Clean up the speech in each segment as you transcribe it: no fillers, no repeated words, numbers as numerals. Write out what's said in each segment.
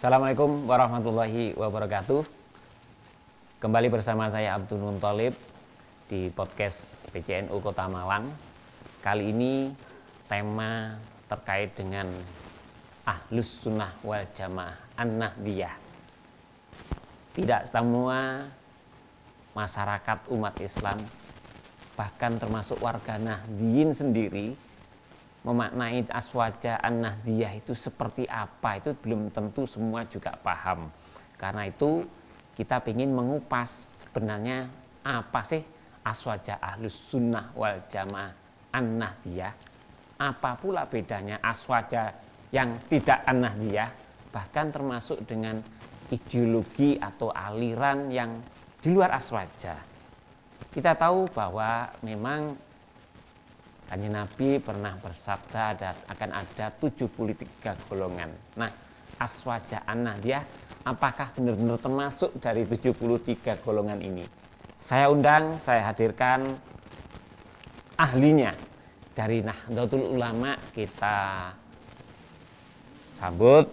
Assalamualaikum warahmatullahi wabarakatuh. Kembali bersama saya Abdul Munthalib di podcast PCNU Kota Malang. Kali ini tema terkait dengan Ahlus Sunnah wal Jamaah An-Nahdiyah. Tidak semua masyarakat umat Islam, bahkan termasuk warga Nahdiyin sendiri, memaknai aswaja an-nahdiyah itu seperti apa, itu belum tentu semua juga paham. Karena itu kita ingin mengupas sebenarnya apa sih aswaja Ahlus Sunnah wal Jamaah an-Nahdiyah, apa pula bedanya aswaja yang tidak an-Nahdiyah, bahkan termasuk dengan ideologi atau aliran yang di luar aswaja. Kita tahu bahwa memang Kanjeng Nabi pernah bersabda akan ada 73 golongan. Nah, aswaja an-nahdiyah apakah benar-benar termasuk dari 73 golongan ini? Saya hadirkan ahlinya dari Nahdlatul Ulama. Kita sambut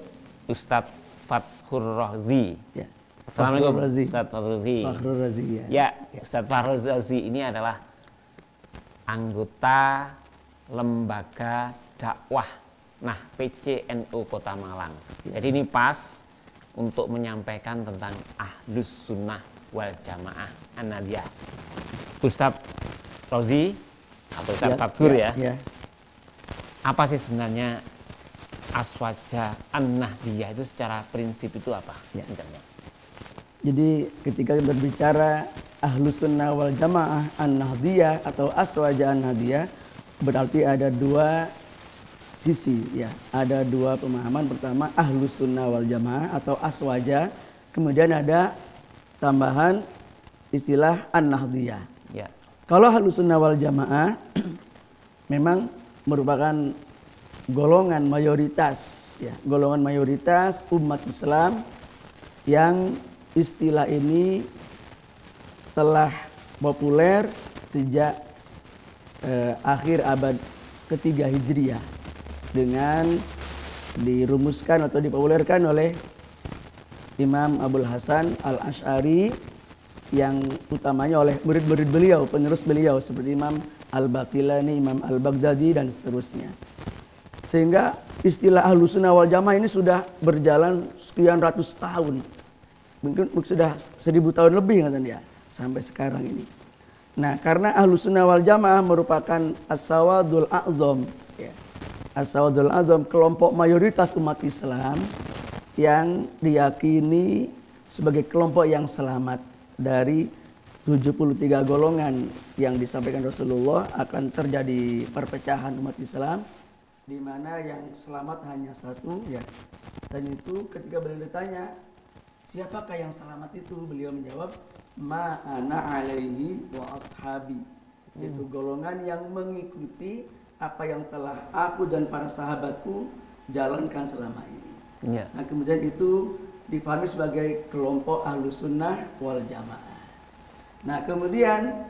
Ustadz Fathur Razi. Ya. Assalamualaikum Ustadz Fathur Razi. Ya, Ustadz Fathur Razi ini adalah anggota lembaga dakwah PCNU Kota Malang. Jadi ini pas untuk menyampaikan tentang Ahlus Sunnah wal Jamaah An-Nahdiyah. Ustadz Razi atau Ustadz Fathur ya. Apa sih sebenarnya aswaja An-Nahdiyah itu secara prinsip itu apa sebenarnya? Jadi ketika berbicara Ahlus Sunnah wal Jamaah An-Nahdiyah atau aswaja An-Nahdiyah, berarti ada dua sisi ya. Ada dua pemahaman. Pertama Ahlus Sunnah wal Jamaah atau aswaja, kemudian ada tambahan istilah An-Nahdiyah. Ya. Kalau Ahlus Sunnah wal Jamaah memang merupakan golongan mayoritas ya, golongan mayoritas umat Islam yang istilah ini telah populer sejak akhir abad ketiga Hijriah dengan dirumuskan atau dipopulerkan oleh Imam Abul Hasan Al-Asy'ari, yang utamanya oleh murid-murid beliau, penerus beliau seperti Imam Al-Baqillani, Imam Al-Baghdadi dan seterusnya. Sehingga istilah Ahlus Sunnah wal Jamaah ini sudah berjalan sekian ratus tahun. Mungkin sudah 1000 tahun lebih katanya sampai sekarang ini. Nah, karena Ahlus Sunnah wal Jamaah merupakan as-sawadul a'zam ya. As-sawadul a'zam, kelompok mayoritas umat Islam yang diyakini sebagai kelompok yang selamat dari 73 golongan yang disampaikan Rasulullah akan terjadi perpecahan umat Islam, di mana yang selamat hanya satu ya. Dan itu ketika beliau ditanya, siapakah yang selamat itu? Beliau menjawab, ma ana alaihi wa ashabi. Itu golongan yang mengikuti apa yang telah aku dan para sahabatku jalankan selama ini. Ya. Nah, kemudian itu difahami sebagai kelompok Ahlus Sunnah wal Jamaah. Nah, kemudian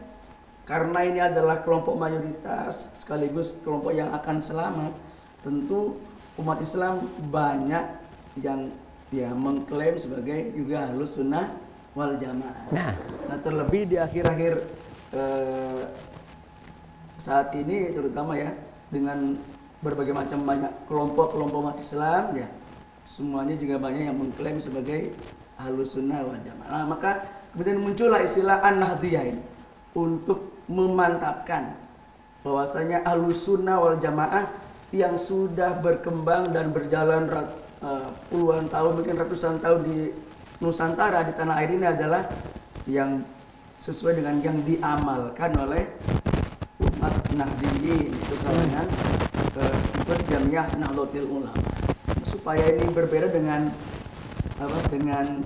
karena ini adalah kelompok mayoritas sekaligus kelompok yang akan selamat, tentu umat Islam banyak yang mengklaim sebagai juga Ahlus Sunnah wal Jamaah. Nah, terlebih di akhir-akhir saat ini terutama ya, dengan berbagai macam banyak kelompok-kelompok umat Islam ya, semuanya juga banyak yang mengklaim sebagai Ahlus Sunnah wal Jamaah. Nah, maka kemudian muncullah istilah An-Nahdiyah ini untuk memantapkan bahwasanya Ahlus Sunnah wal Jamaah yang sudah berkembang dan berjalan puluhan tahun, mungkin ratusan tahun di Nusantara, di tanah air ini adalah yang sesuai dengan yang diamalkan oleh umat Nahdiyin, itu kalangan Jamiah Nahdlatul Ulama. Supaya ini berbeda dengan dengan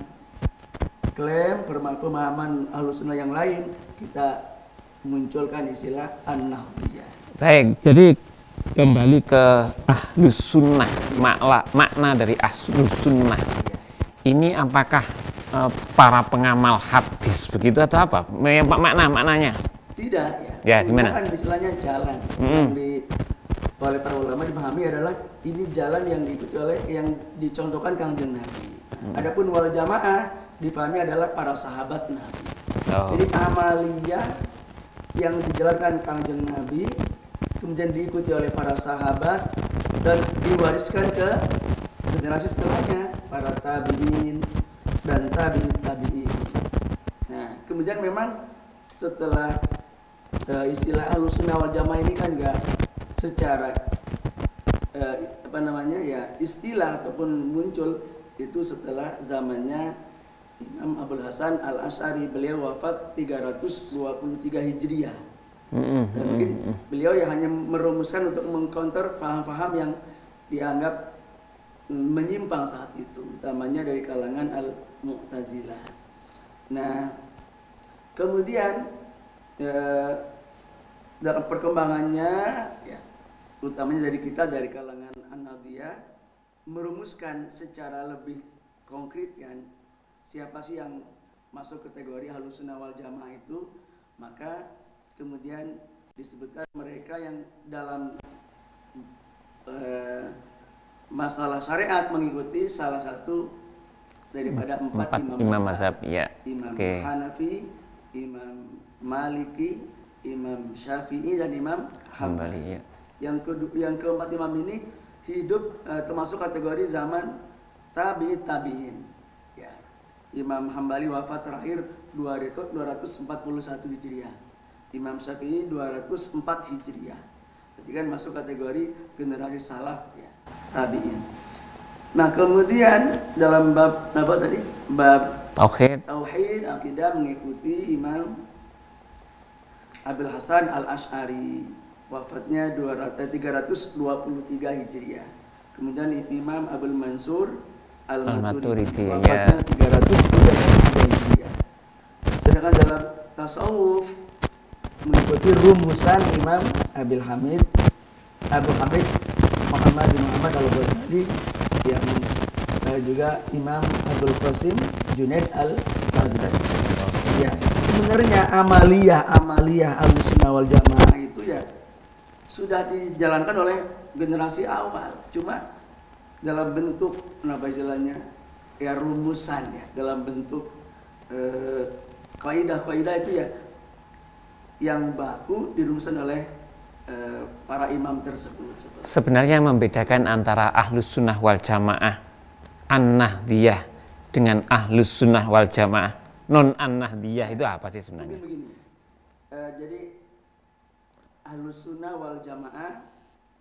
klaim pemahaman Ahlus Sunnah yang lain, kita munculkan istilah An-Nahdiyah. Baik, jadi kembali ke Ahlus Sunnah, makna dari Ahlus Sunnah ini apakah para pengamal hadis begitu atau apa? Maknanya? Tidak ya. Gimana? Kan istilahnya jalan yang oleh para ulama dipahami adalah ini jalan yang diikuti oleh yang dicontohkan Kangjeng Nabi. Adapun wal jamaah dipahami adalah para sahabat Nabi. Jadi amaliyah yang dijalankan Kangjeng Nabi kemudian diikuti oleh para sahabat dan diwariskan ke generasi setelahnya, para tabi'in dan tabi'in. Nah, kemudian memang setelah istilah Ahlussunnah wal Jamaah ini kan enggak secara istilah ataupun muncul itu setelah zamannya Imam Abul Hasan Al-Asy'ari. Beliau wafat 323 Hijriah. Dan mungkin beliau ya hanya merumuskan untuk mengcounter faham-faham yang dianggap menyimpang saat itu, utamanya dari kalangan Al-Mu'tazilah. Nah, kemudian dalam perkembangannya ya, utamanya dari kalangan An-Nadiyah merumuskan secara lebih konkret kan siapa sih yang masuk kategori Ahlussunnah wal Jamaah itu, maka kemudian disebutkan mereka yang dalam masalah syariat mengikuti salah satu daripada empat imam mazhab, ya. Imam Hanafi, Imam Maliki, Imam Syafi'i dan Imam Hambali. Ya. Yang keempat imam ini hidup termasuk kategori zaman tabi'in. Ya. Imam Hambali wafat terakhir 241 Hijriah. Imam Syafi'i 204 Hijriah. Berarti kan masuk kategori generasi salaf ya, tabi'in. Nah, kemudian dalam bab apa tadi? Bab tauhid akidah mengikuti Imam Abul Hasan Al-Asy'ari, wafatnya 323 Hijriah. Kemudian Imam Abul Mansur Al-Maturidi, wafatnya 333 Hijriah. Sedangkan dalam tasawuf mengikuti rumusan Imam Abu Hamid Muhammad bin Muhammad Al-Ghazali, yang juga Imam Abdul Qasim Junaid Al-Baghdadi. Ya, sebenarnya amaliyah Ahlussunnah wal Jamaah itu ya sudah dijalankan oleh generasi awal, cuma dalam bentuk ya rumusan ya, dalam bentuk kaidah-kaidah itu ya yang baku dirumuskan oleh para imam tersebut. Sebenarnya yang membedakan antara Ahlussunnah wal Jamaah An-Nahdiyah dengan Ahlussunnah wal Jamaah non An-Nahdiyah itu apa sih sebenarnya? Begini. Jadi Ahlussunnah wal Jamaah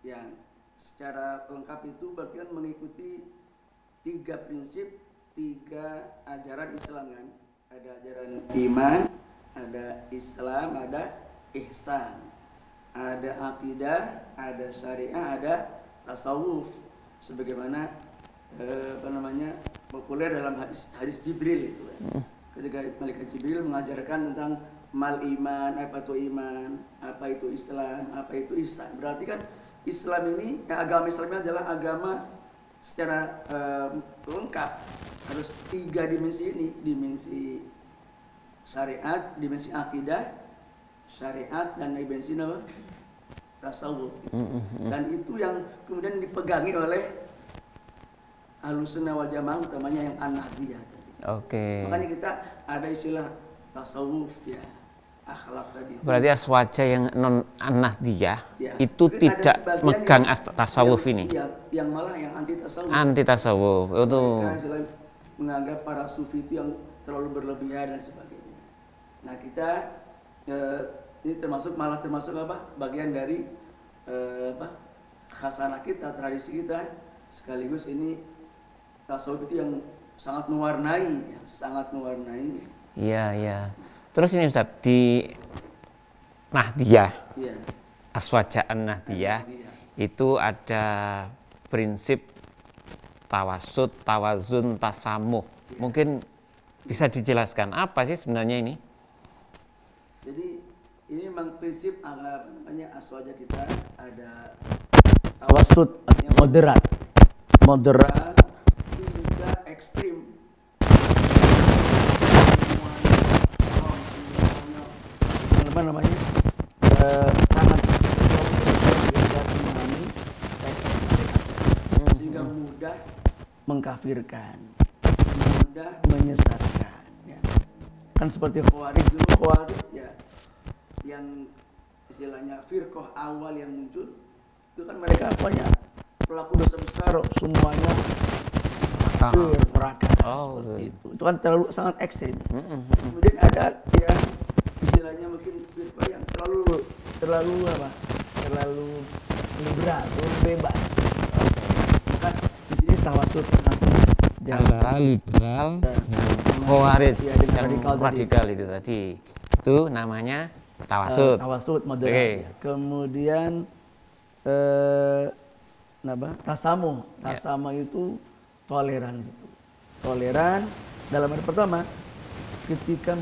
yang secara lengkap itu berarti kan mengikuti 3 prinsip, 3 ajaran Islam kan. Ada ajaran iman, ada Islam, ada ihsan, ada akidah, ada syariah, ada tasawuf, sebagaimana populer dalam hadis Jibril itu. Ketika malaikat Jibril mengajarkan tentang mal iman, apa itu iman, apa itu Islam, apa itu ihsan. Berarti kan Islam ini, agama Islam ini adalah agama secara lengkap, harus 3 dimensi ini, dimensi syariat, dimensi akidah, syariat, dan dimensi tasawuf. Dan itu yang kemudian dipegangi oleh Ahlussunnah wal Jamaah, utamanya yang An-Nahdiyah tadi. Makanya kita ada istilah tasawuf ya, akhlak tadi. Berarti aswaja yang non An-Nahdiyah ya, itu tidak megang tasawuf ini. Yang malah yang anti tasawuf. Anti tasawuf itu menganggap para sufi itu yang terlalu berlebihan dan sebagainya. Nah, kita ini termasuk apa? Bagian dari khasanah kita, tradisi kita, sekaligus ini tasawuf itu yang sangat mewarnai ya, Iya. Terus ini Ustaz, di Nahdiyah, ya. Aswajaan Nahdiyah itu ada prinsip tawasud, tawazun, tasamuh. Ya. Mungkin bisa dijelaskan apa sih sebenarnya ini? Jadi ini memang prinsip aswaja kita ada tawasud, artinya moderat hingga ekstrim. Sangat memahami mengkafirkan, mudah menyesatkan. Ya. Kan seperti Khawarij dulu, Khawarij ya, yang istilahnya firqah awal yang muncul, itu kan mereka apanya pelaku dosa besar, semuanya neraka. Seperti itu. Itu kan terlalu sangat ekstrim. Kemudian ada ya istilahnya mungkin firqah yang terlalu apa? Terlalu liberal, terlalu bebas. Maka di sini tawasud antara liberal dan Khawarij ya, yang radikal itu tadi. Itu namanya tawasud. Tawasud moderat. Okay. Ya. Kemudian tasamuh. Tasamuh itu toleransi. Toleran dalam arti pertama, ketika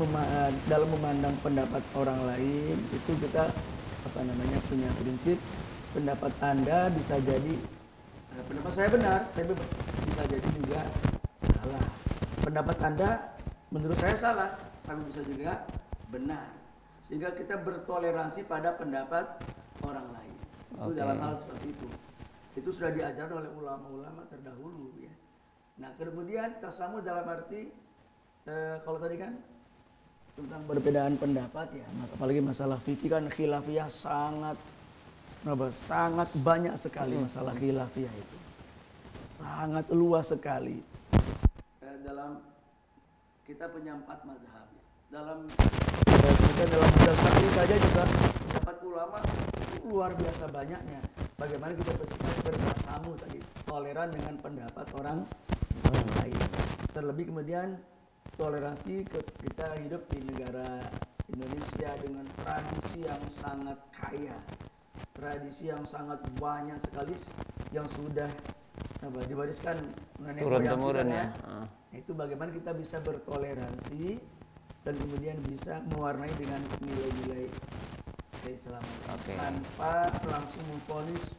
dalam memandang pendapat orang lain itu kita punya prinsip pendapat Anda bisa jadi pendapat saya benar, tapi bisa jadi juga salah. Pendapat Anda menurut saya salah, tapi bisa juga benar. Sehingga kita bertoleransi pada pendapat orang lain. Itu dalam hal seperti itu. Itu sudah diajarkan oleh ulama-ulama terdahulu ya. Nah, kemudian tasamuh dalam arti kalau tadi kan tentang perbedaan pendapat ya, apalagi masalah fikih kan khilafiyah sangat banyak sekali masalah khilafiyah itu. Sangat luas sekali. Dalam kita punya 4 mazhab ya. Dalam mazhab Syafi'i saja juga pendapat ulama luar biasa banyaknya. Bagaimana kita bertasamuh tadi, toleran dengan pendapat orang lain. Terlebih kemudian toleransi kita hidup di negara Indonesia dengan tradisi yang sangat kaya, tradisi yang sangat banyak sekali yang sudah diwariskan nenek moyang kita. Itu bagaimana kita bisa bertoleransi dan kemudian bisa mewarnai dengan nilai-nilai Islam tanpa langsung memvonis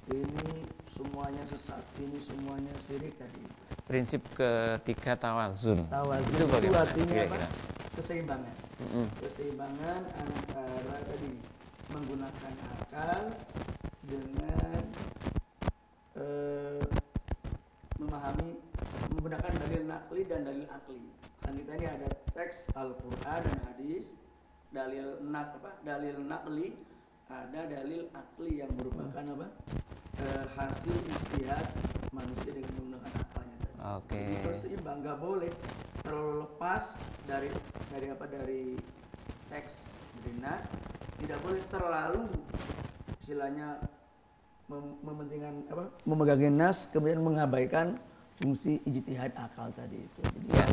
ini semuanya sesat, ini semuanya syirik tadi. Prinsip ketiga tawazun. Tawazun itu bagaimana? Artinya Kira-kira? Keseimbangan. Keseimbangan antara tadi menggunakan akal dengan menggunakan dalil nakli dan dalil akli. Kan kita ini ada teks Al-Qur'an dan hadis, dalil nakli, ada dalil akli yang merupakan hasil ijtihad manusia dengan menggunakan akalnya tadi. Jadi seimbang, nggak boleh terlalu lepas dari teks dari nas, tidak boleh terlalu istilahnya memegangi nas kemudian mengabaikan fungsi ijtihad akal tadi itu. Jadi ya,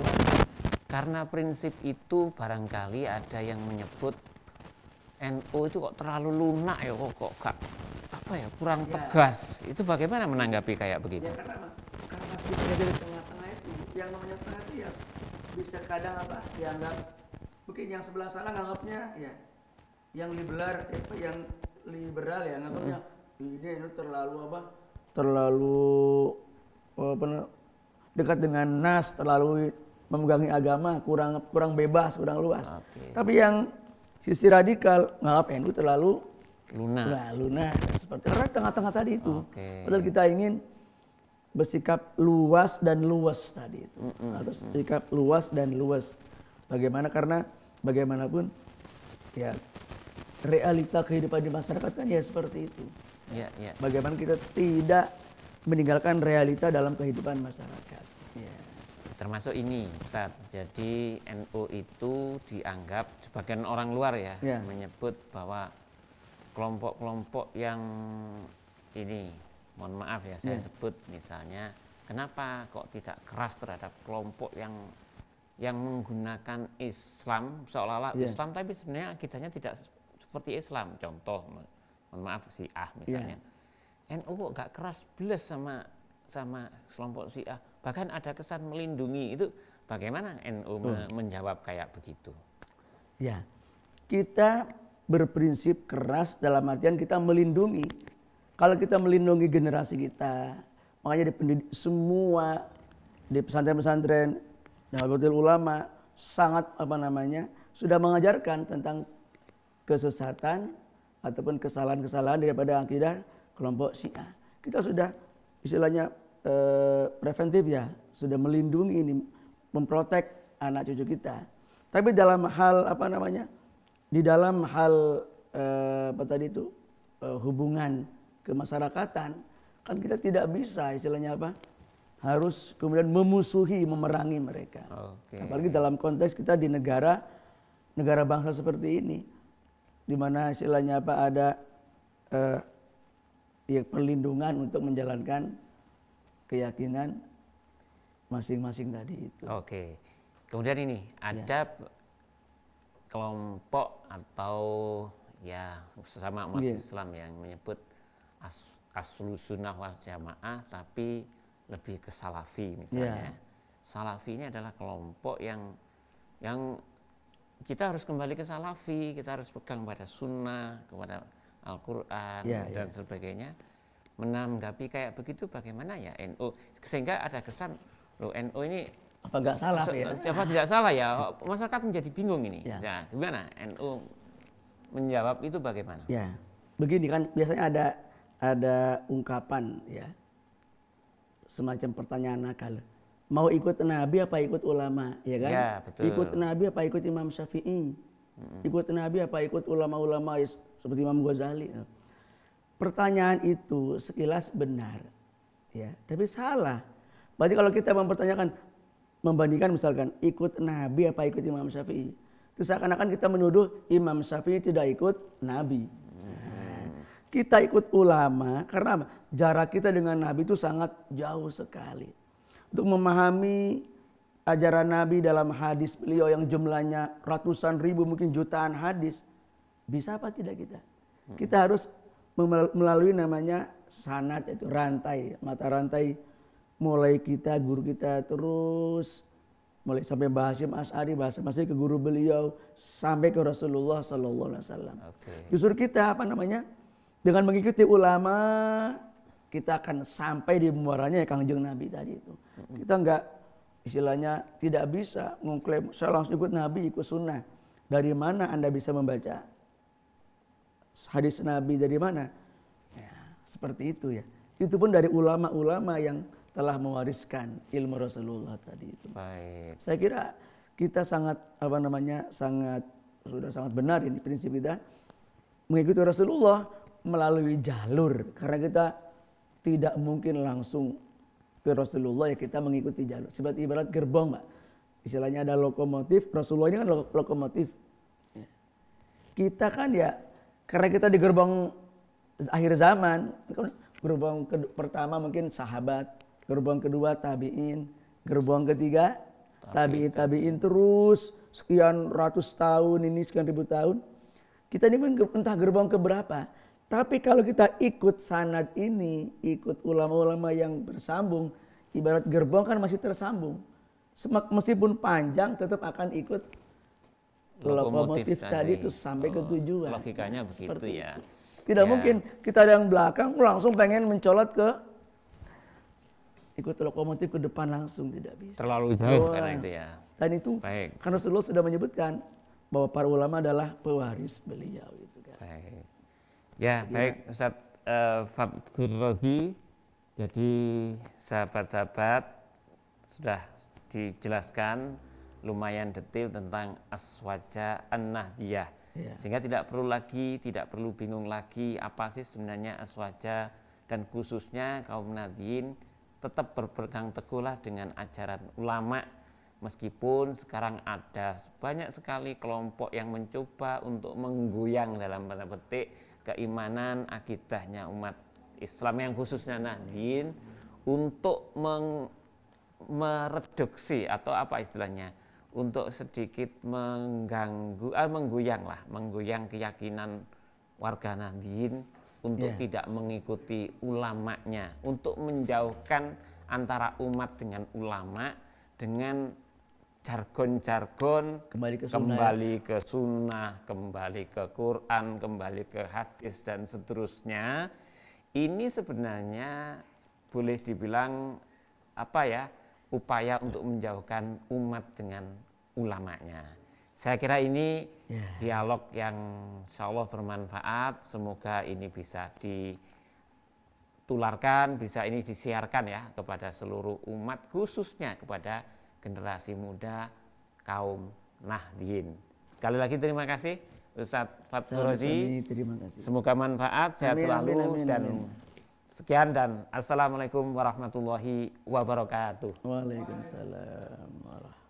karena prinsip itu barangkali ada yang menyebut NU itu kok terlalu lunak ya, kok kurang tegas. Itu bagaimana menanggapi kayak begitu? Ya karena sikapnya dari tengah-tengah itu, yang namanya tengah itu ya bisa kadang dianggap mungkin yang sebelah sana nganggapnya ya yang liberal ya nganggapnya ini terlalu dekat dengan nas, terlalu memegangi agama, kurang bebas, kurang luas. Tapi yang sisi radikal nganggap NU terlalu lunak seperti karena tengah-tengah tadi itu. Padahal kita ingin bersikap luas dan luas tadi itu. Harus sikap luas dan luas. Bagaimana? Karena bagaimanapun ya realita kehidupan di masyarakat kan ya seperti itu. Bagaimana kita tidak meninggalkan realita dalam kehidupan masyarakat. Termasuk ini, Ustaz. Jadi NU itu dianggap sebagian orang luar ya menyebut bahwa kelompok-kelompok yang ini, mohon maaf ya saya sebut misalnya, kenapa kok tidak keras terhadap kelompok yang menggunakan Islam seolah-olah Islam tapi sebenarnya akidahnya tidak seperti Islam. Contoh, mohon maaf Syiah misalnya. NU kok gak keras beles sama kelompok Syiah, bahkan ada kesan melindungi. Itu bagaimana NU menjawab kayak begitu? Ya, kita berprinsip keras dalam artian kita melindungi. Kalau kita melindungi generasi kita, makanya semua di pesantren-pesantren dan ulama sangat sudah mengajarkan tentang kesesatan ataupun kesalahan-kesalahan daripada akidah kelompok Syiah. Kita sudah istilahnya preventif ya, sudah melindungi ini, memprotek anak cucu kita. Tapi dalam hal apa namanya, di dalam hal apa tadi itu hubungan kemasyarakatan, kan kita tidak bisa istilahnya apa, harus kemudian memusuhi, memerangi mereka. Apalagi dalam konteks kita di negara bangsa seperti ini, di mana istilahnya apa, ada ya perlindungan untuk menjalankan keyakinan masing-masing tadi itu. Oke. Kemudian ini ada kelompok atau ya sesama umat Islam yang menyebut Ahlus Sunnah wal Jamaah tapi lebih ke Salafi misalnya. Salafi ini adalah kelompok yang kita harus kembali ke Salafi, kita harus pegang pada Sunnah, kepada Al-Quran dan sebagainya. Menanggapi kayak begitu bagaimana ya NU, sehingga ada kesan loh NU ini apa nggak salah ya? Apa tidak salah ya? Masyarakat menjadi bingung ini. Nah, gimana NU menjawab itu bagaimana? Ya, begini kan biasanya ada ungkapan ya, semacam pertanyaan nakal. Mau ikut Nabi apa ikut ulama, ya kan? Ya, betul. Ikut Nabi apa ikut Imam Syafi'i? Ikut Nabi apa ikut ulama-ulama seperti Imam Ghazali? Pertanyaan itu sekilas benar, ya, tapi salah. Berarti kalau kita mempertanyakan, membandingkan misalkan ikut Nabi apa ikut Imam Syafi'i, itu seakan-akan kita menuduh Imam Syafi'i tidak ikut Nabi. Kita ikut ulama karena jarak kita dengan Nabi itu sangat jauh sekali. Untuk memahami ajaran Nabi dalam hadis beliau yang jumlahnya ratusan ribu mungkin jutaan hadis, bisa apa tidak kita? Kita harus melalui namanya sanad, itu rantai, mata rantai, mulai kita guru kita terus mulai sampai Mbah Hasyim Asy'ari, masih ke guru beliau sampai ke Rasulullah Sallallahu Alaihi Wasallam. Justru kita apa namanya, dengan mengikuti ulama kita akan sampai di muaranya Kangjeng Nabi tadi itu. Kita enggak istilahnya tidak bisa mengklaim saya langsung ikut Nabi, ikut sunnah. Dari mana Anda bisa membaca hadis Nabi, dari mana? Ya, seperti itu ya. Itu pun dari ulama-ulama yang telah mewariskan ilmu Rasulullah tadi itu. Baik. Saya kira kita sangat apa namanya, sudah sangat benar ini prinsip kita mengikuti Rasulullah melalui jalur, karena kita tidak mungkin langsung ke Rasulullah, ya kita mengikuti jalur. Seperti ibarat gerbong, Mbak. Istilahnya ada lokomotif, Rasulullah ini kan lokomotif. Kita kan ya, karena kita di gerbong akhir zaman, gerbong pertama mungkin sahabat, gerbong kedua tabi'in, gerbong ketiga tabi'in terus sekian ratus tahun ini, sekian ribu tahun. Kita ini entah gerbong keberapa. Tapi kalau kita ikut sanad ini, ikut ulama-ulama yang bersambung, ibarat gerbong kan masih tersambung. Meskipun panjang tetap akan ikut lokomotif tadi itu sampai ke tujuan. Logikanya begitu ya. Tidak mungkin kita yang belakang langsung pengen mencolot ke ikut lokomotif ke depan langsung, tidak bisa. Terlalu jauh karena itu ya. Dan itu karena Rasulullah sudah menyebutkan bahwa para ulama adalah pewaris beliau itu kan. Baik. Ya, baik Ustaz Fathur Razi. Jadi sahabat-sahabat sudah dijelaskan lumayan detail tentang Aswaja An-Nahdiyah. Sehingga tidak perlu bingung lagi apa sih sebenarnya Aswaja, dan khususnya kaum Nahdliyin tetap berpegang teguhlah dengan ajaran ulama, meskipun sekarang ada banyak sekali kelompok yang mencoba untuk menggoyang dalam tanda petik keimanan akidahnya umat Islam yang khususnya Nahdliyin untuk mereduksi atau apa istilahnya, untuk sedikit menggoyang keyakinan warga Nahdliyin untuk tidak mengikuti ulamanya, untuk menjauhkan antara umat dengan ulama dengan jargon-jargon kembali ke sunnah, kembali ke Quran, kembali ke hadis dan seterusnya. Ini sebenarnya boleh dibilang upaya untuk menjauhkan umat dengan ulamanya. Saya kira ini dialog yang insya Allah bermanfaat. Semoga ini bisa tularkan, bisa ini disiarkan ya kepada seluruh umat, khususnya kepada generasi muda kaum Nahdien. Sekali lagi terima kasih Ustadz Fathur Razi. Terima kasih. Semoga manfaat, sehat selalu dan sekian dan assalamualaikum warahmatullahi wabarakatuh. Waalaikumsalam warahmatullahi